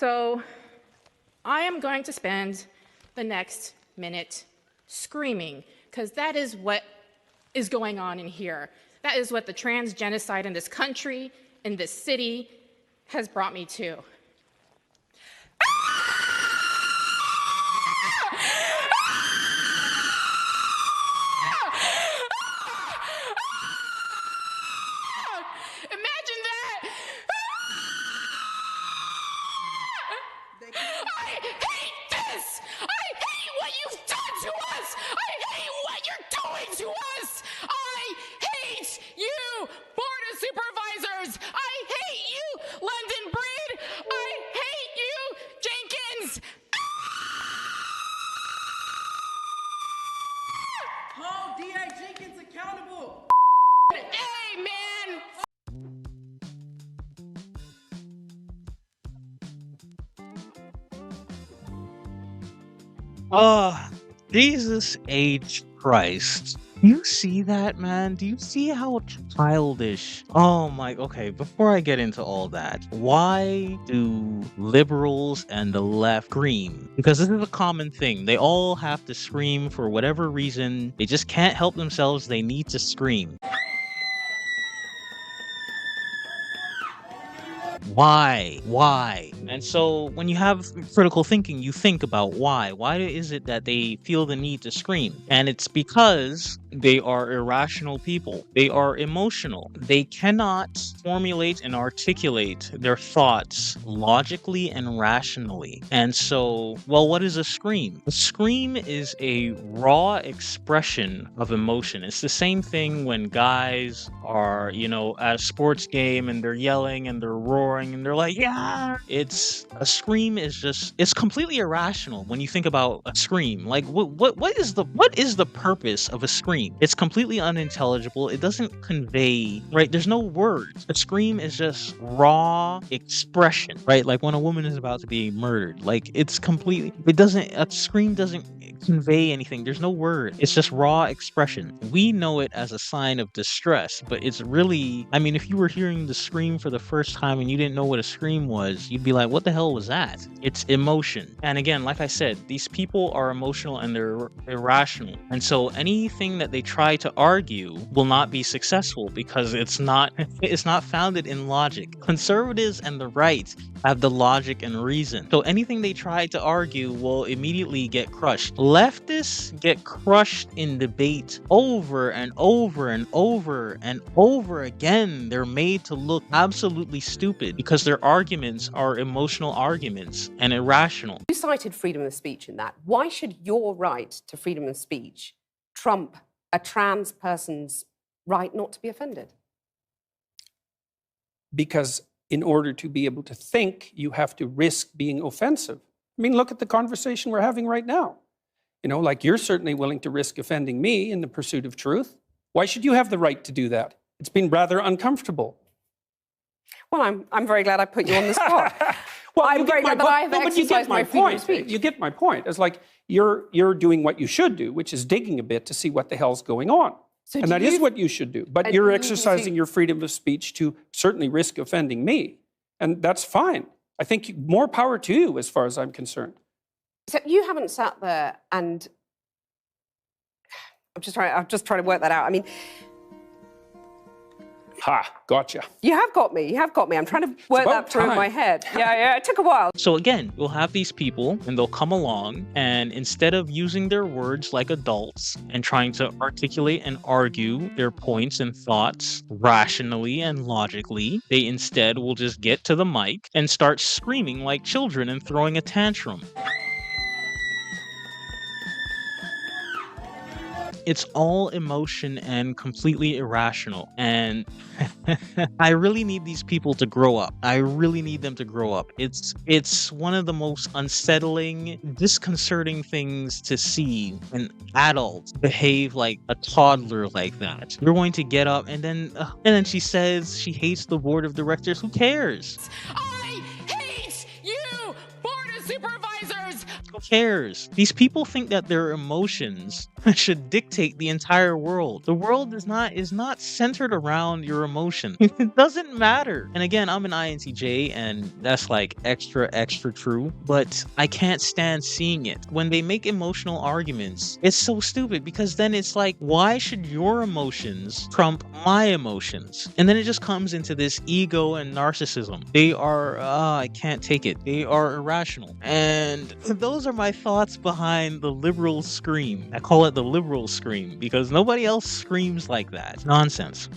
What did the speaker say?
So I am going to spend the next minute screaming, because that is what is going on in here. That is what the trans genocide in this country, in this city, has brought me to. Imagine that! I hate this! I hate what you've done to us! I hate what you're doing to us! I hate you, Board of Supervisors! I hate you, London Breed! I hate you, Jenkins! Hold D.A. Jenkins accountable! Hey, man! Jesus H. Christ. Do you see that, man? Do you see how childish? Oh my, okay, before I get into all that, why do liberals and the left scream? Because this is a common thing. They all have to scream for whatever reason. They just can't help themselves. They need to scream. Why? And so when you have critical thinking, you think about why. Why is it that they feel the need to scream? And it's because they are irrational people. They are emotional. They cannot formulate and articulate their thoughts logically and rationally. And so, well, what is a scream? A scream is a raw expression of emotion. It's the same thing when guys are, at a sports game and they're yelling and they're roaring and they're like, yeah. A scream is it's completely irrational when you think about a scream. Like, what is the purpose of a scream? It's completely unintelligible. It doesn't convey, right? There's no words. A scream is just raw expression, right? Like when a woman is about to be murdered, like a scream doesn't convey anything. There's no word. It's just raw expression. We know it as a sign of distress, but it's really, if you were hearing the scream for the first time and you didn't know what a scream was, you'd be like, what the hell was that? It's emotion. And again, like I said, these people are emotional and they're irrational. And so anything that they try to argue will not be successful because it's not founded in logic. Conservatives and the right have the logic and reason. So anything they try to argue will immediately get crushed. Leftists get crushed in debate over and over and over and over again. They're made to look absolutely stupid because their arguments are emotional arguments and irrational. You cited freedom of speech in that. Why should your right to freedom of speech trump a trans person's right not to be offended? Because in order to be able to think, you have to risk being offensive. Look at the conversation we're having right now. You're certainly willing to risk offending me in the pursuit of truth. Why should you have the right to do that? It's been rather uncomfortable. Well, I'm very glad I put you on the spot. Well, I'm very glad that I have exercised my freedom of speech. You get my point. It's like you're doing what you should do, which is digging a bit to see what the hell's going on. And that is what you should do. But you're exercising your freedom of speech to certainly risk offending me. And that's fine. I think more power to you as far as I'm concerned. So you haven't sat there and... I'm just trying to work that out. Gotcha. You have got me. I'm trying to work that through in my head. Yeah, it took a while. So again, we'll have these people and they'll come along and instead of using their words like adults and trying to articulate and argue their points and thoughts rationally and logically, they instead will just get to the mic and start screaming like children and throwing a tantrum. It's all emotion and completely irrational. And I really need these people to grow up. I really need them to grow up. It's one of the most unsettling, disconcerting things to see when adults behave like a toddler like that. You're going to get up and then she says she hates the board of directors. Who cares? I hate you, Board of Supervisors! Who cares? These people think that their emotions should dictate the entire world. The world is not centered around your emotion. It doesn't matter. And again, I'm an INTJ, and that's like extra true, but I can't stand seeing it. When they make emotional arguments, it's so stupid, because then it's like, why should your emotions trump my emotions? And then it just comes into this ego and narcissism. They are, I can't take it. They are irrational. And those are my thoughts behind the liberal scream. I call it the liberal scream because nobody else screams like that. Nonsense.